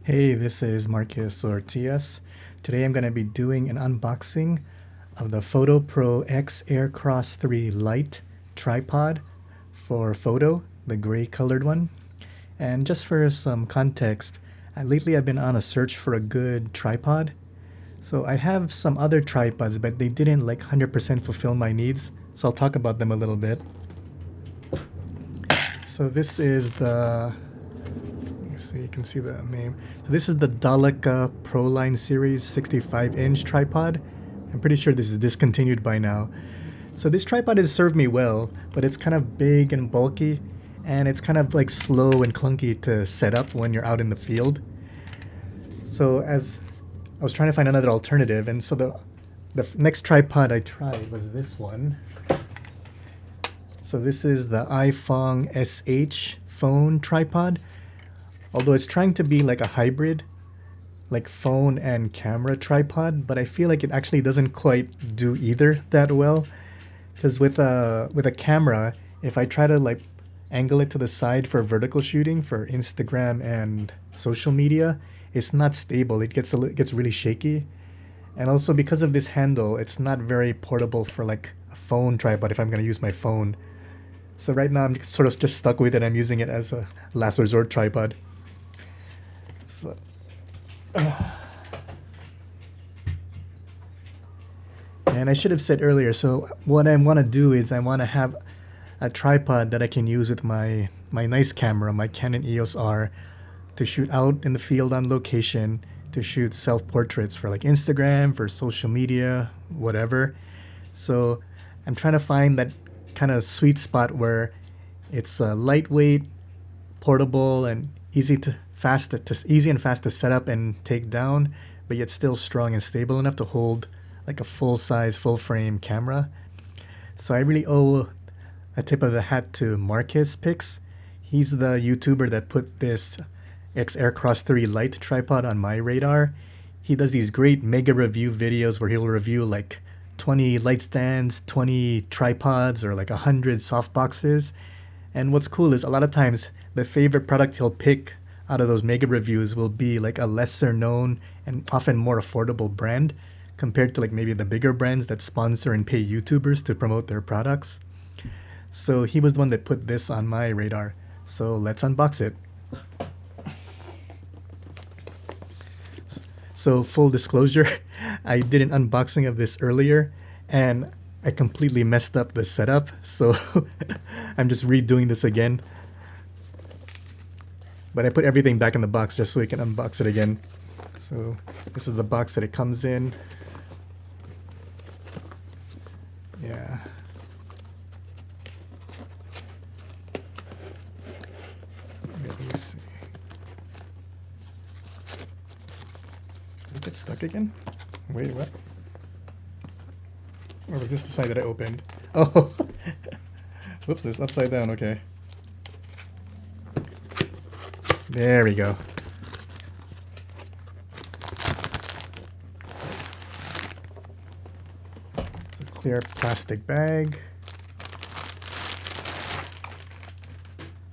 Hey, this is Marcus Ortiz. Today I'm going to be doing an unboxing of the Fotopro X-Aircross 3 Lite Tripod for photo, the gray colored one. And just for some context, lately I've been on a search for a good tripod. So I have some other tripods, but they didn't like 100% fulfill my needs. So I'll talk about them a little bit. So this is the so you can see the name. So this is the Daleka Proline Series 65-inch tripod. I'm pretty sure this is discontinued by now. So this tripod has served me well, but it's kind of big and bulky, and it's kind of like slow and clunky to set up when you're out in the field. So as I was trying to find another alternative, and so the next tripod I tried was this one. So this is the iPhone SH phone tripod. Although it's trying to be like a hybrid, like phone and camera tripod, but I feel like it actually doesn't quite do either that well. Because with a camera, if I try to like angle it to the side for vertical shooting for Instagram and social media, it's not stable. It gets really shaky. And also because of this handle, it's not very portable for like a phone tripod if I'm gonna use my phone. So right now I'm sort of just stuck with it. I'm using it as a last resort tripod. So, and I should have said earlier, so what I want to do is I want to have a tripod that I can use with my nice camera, my Canon EOS R, to shoot out in the field on location, to shoot self-portraits for like Instagram, for social media, whatever. So I'm trying to find that kind of sweet spot where it's lightweight, portable, and easy and fast to set up and take down, but yet still strong and stable enough to hold like a full size, full frame camera. So I really owe a tip of the hat to Marcus Pix. He's the YouTuber that put this X-Aircross 3 Lite tripod on my radar. He does these great mega review videos where he'll review like 20 light stands, 20 tripods, or like 100 soft boxes. And what's cool is a lot of times the favorite product he'll pick out of those mega reviews will be like a lesser known and often more affordable brand compared to like maybe the bigger brands that sponsor and pay YouTubers to promote their products. So he was the one that put this on my radar. So let's unbox it. So full disclosure, I did an unboxing of this earlier and I completely messed up the setup. So I'm just redoing this again. But I put everything back in the box just so we can unbox it again. So this is the box that it comes in. Yeah. Let me see. Did it get stuck again? Wait, what? Or was this the side that I opened? Oh! Whoops, this upside down, okay. There we go. It's a clear plastic bag.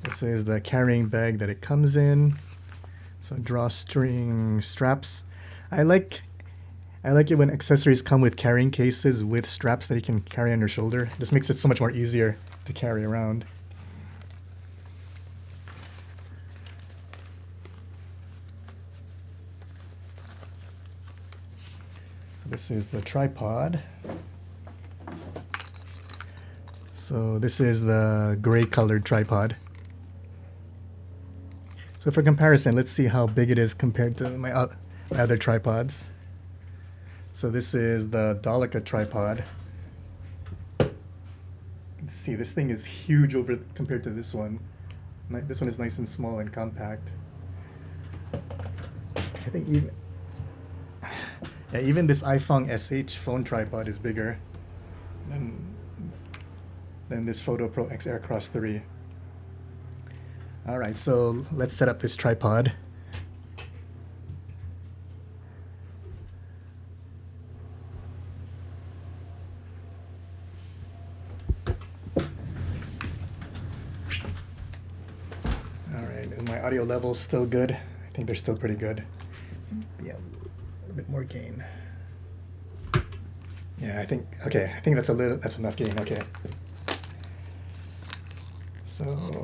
This is the carrying bag that it comes in. So drawstring straps. I like it when accessories come with carrying cases with straps that you can carry on your shoulder. It just makes it so much more easier to carry around. This is the tripod. So this is the gray colored tripod. So for comparison, let's see how big it is compared to my other tripods. So this is the Daleka tripod. Let's see, this thing is huge compared to this one. This one is nice and small and compact. I think even this iPhone SH phone tripod is bigger than this Fotopro X-Aircross 3. Alright, so let's set up this tripod. Alright, is my audio level still good? I think they're still pretty good. Yeah, a little bit more gain. Yeah, I think that's enough gain. Okay. So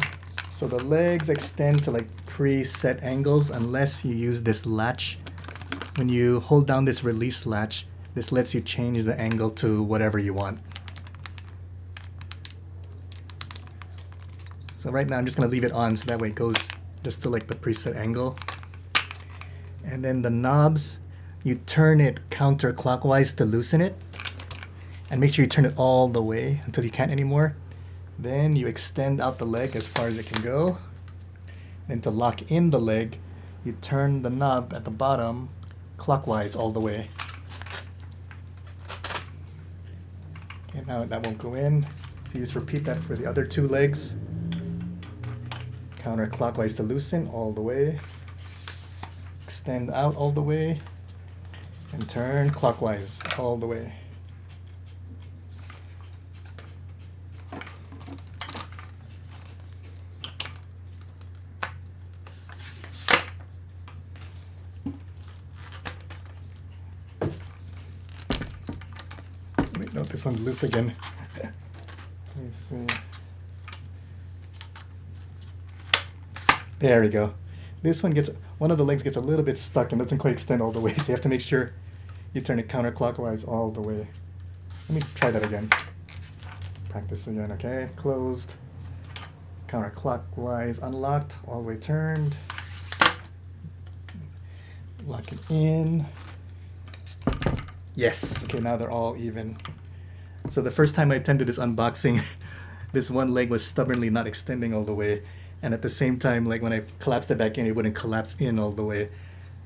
the legs extend to like preset angles unless you use this latch. When you hold down this release latch, this lets you change the angle to whatever you want. So right now I'm just going to leave it on so that way it goes just to like the preset angle. And then the knobs, you turn it counterclockwise to loosen it. And make sure you turn it all the way until you can't anymore. Then you extend out the leg as far as it can go. Then to lock in the leg, you turn the knob at the bottom clockwise all the way. Okay, now that won't go in. So you just repeat that for the other two legs. Counterclockwise to loosen all the way. Extend out all the way. And turn clockwise all the way. Wait, no, this one's loose again. Let me see. There we go. This one one of the legs gets a little bit stuck and doesn't quite extend all the way, so you have to make sure you turn it counterclockwise all the way. Let me try that again. Practice again, okay? Closed. Counterclockwise, unlocked, all the way turned. Lock it in. Yes, okay, now they're all even. So the first time I attempted this unboxing, this one leg was stubbornly not extending all the way. And at the same time, like when I collapsed it back in, it wouldn't collapse in all the way.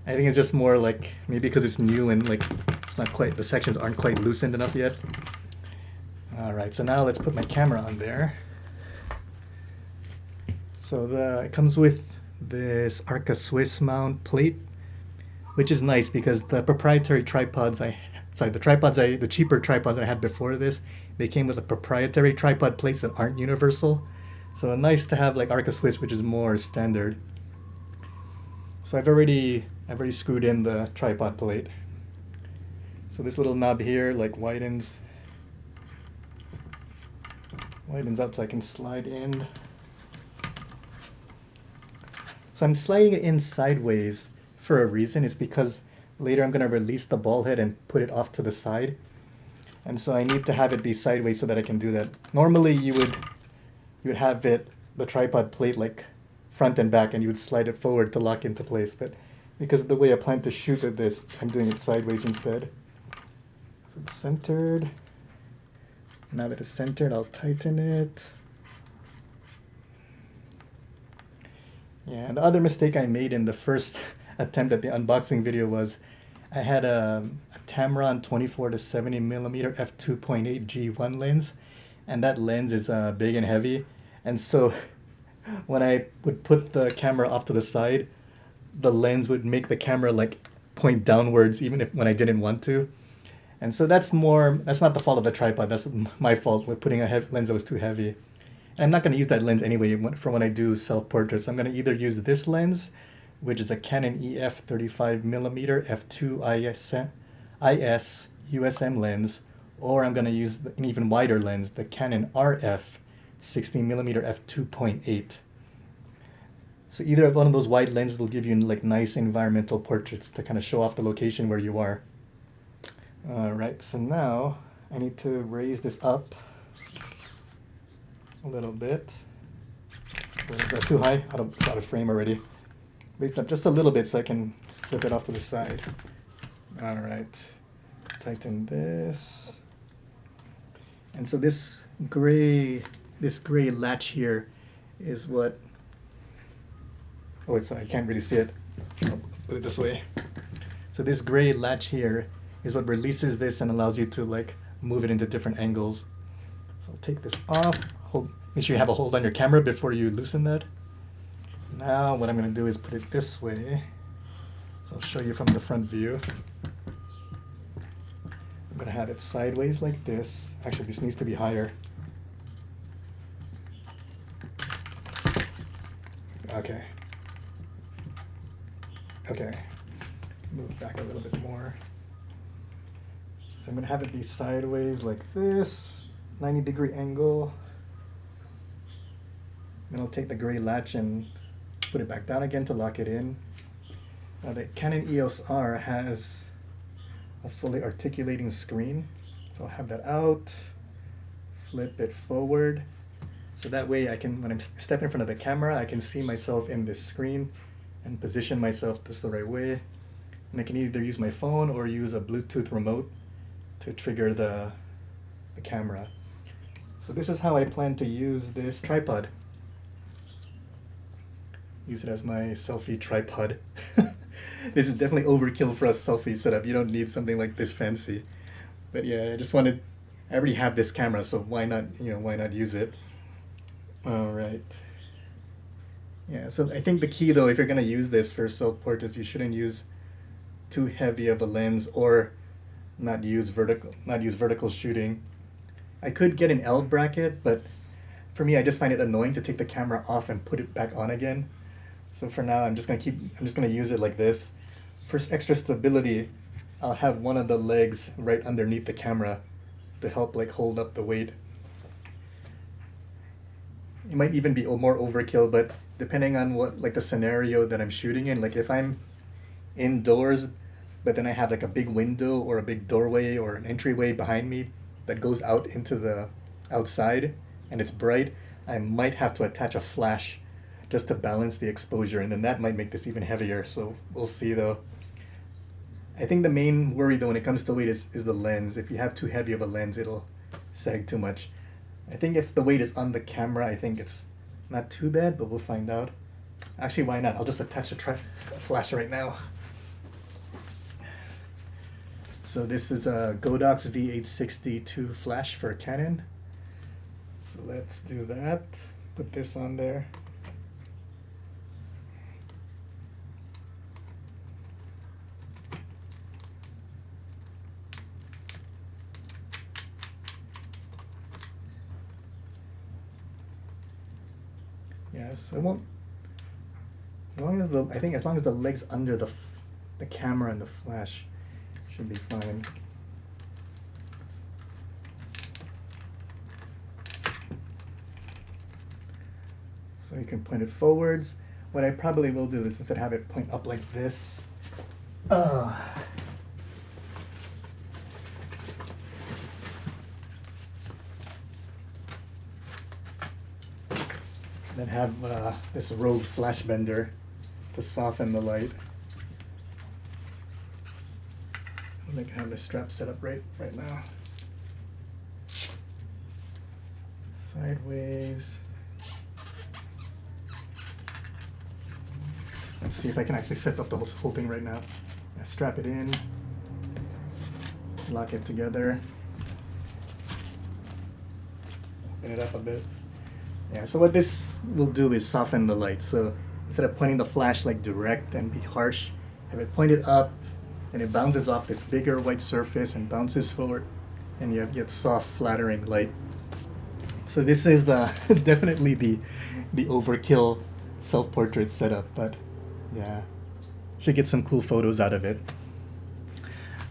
I think it's just more like, maybe because it's new and like it's not quite, the sections aren't quite loosened enough yet. All right, so now let's put my camera on there. So it comes with this Arca Swiss mount plate, which is nice because the proprietary tripods the cheaper tripods I had before this, they came with a proprietary tripod plates that aren't universal. So nice to have like Arca Swiss, which is more standard. So I've already screwed in the tripod plate. So this little knob here like widens out so I can slide in. So I'm sliding it in sideways for a reason. It's because later I'm going to release the ball head and put it off to the side. And so I need to have it be sideways so that I can do that. Normally you would have the tripod plate like front and back and you would slide it forward to lock into place. But because of the way I plan to shoot with this, I'm doing it sideways instead. So it's centered. Now that it's centered, I'll tighten it. Yeah, and the other mistake I made in the first attempt at the unboxing video was I had a Tamron 24-70mm f2.8 G1 lens, and that lens is big and heavy. And so when I would put the camera off to the side, the lens would make the camera like point downwards even when I didn't want to. And so that's not the fault of the tripod, that's my fault with putting a lens that was too heavy. And I'm not going to use that lens anyway for when I do self-portraits. I'm going to either use this lens, which is a Canon EF 35mm f2 IS USM lens, or I'm going to use an even wider lens, the Canon RF 16mm f2.8. So either one of those wide lenses will give you like nice environmental portraits to kind of show off the location where you are. All right, so now I need to raise this up a little bit. Is that too high? Out of frame already. Raise it up just a little bit so I can flip it off to the side. All right, tighten this. And so this gray latch here is what, oh wait, sorry, I can't really see it. I'll put it this way. So this gray latch here is what releases this and allows you to like move it into different angles. So I'll take this off, make sure you have a hold on your camera before you loosen that. Now what I'm going to do is put it this way. So I'll show you from the front view. I'm going to have it sideways like this. Actually, this needs to be higher. Okay. Okay, move back a little bit more. So I'm gonna have it be sideways like this, 90-degree angle. Then I'll take the gray latch and put it back down again to lock it in. Now the Canon EOS R has a fully articulating screen. So I'll have that out, flip it forward. So that way I can, when I'm stepping in front of the camera, I can see myself in this screen and position myself just the right way. And I can either use my phone or use a Bluetooth remote to trigger the camera. So this is how I plan to use this tripod. Use it as my selfie tripod. This is definitely overkill for a selfie setup. You don't need something like this fancy. But yeah, I already have this camera, so why not use it? All right. Yeah, so I think the key though, if you're gonna use this for self-portraits, you shouldn't use too heavy of a lens or not use vertical shooting. I could get an L bracket, but for me, I just find it annoying to take the camera off and put it back on again. So for now, I'm just gonna use it like this. For extra stability, I'll have one of the legs right underneath the camera to help like hold up the weight. It might even be more overkill, but depending on what the scenario that I'm shooting in, like if I'm indoors, but then I have like a big window or a big doorway or an entryway behind me that goes out into the outside and it's bright, I might have to attach a flash just to balance the exposure, and then that might make this even heavier, so we'll see though. I think the main worry though when it comes to weight is the lens. If you have too heavy of a lens, it'll sag too much. I think if the weight is on the camera, I think it's not too bad, but we'll find out. Actually, why not? I'll just attach a flash right now. So this is a Godox V860 flash for Canon. So let's do that. Put this on there. Yes, I won't. As long as the legs under the camera and the flash should be fine. So you can point it forwards. What I probably will do is instead have it point up like this. Then have this Rogue flash bender to soften the light. I think I have the strap set up right now. Sideways. Let's see if I can actually set up the whole thing right now. I strap it in, lock it together, open it up a bit. Yeah, so what this will do is soften the light. So instead of pointing the flash like direct and be harsh, have it pointed up and it bounces off this bigger white surface and bounces forward, and you get soft, flattering light. So this is definitely the overkill self-portrait setup, but yeah, should get some cool photos out of it.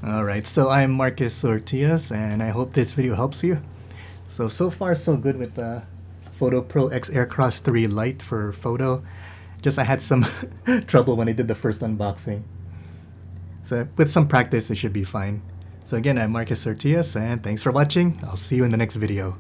Alright, so I'm Marcus Ortiz, and I hope this video helps you. So far so good with the Fotopro X-Aircross 3 Lite for photo. Just I had some trouble when I did the first unboxing. So with some practice, it should be fine. So again, I'm Marcus Ortiz, and thanks for watching. I'll see you in the next video.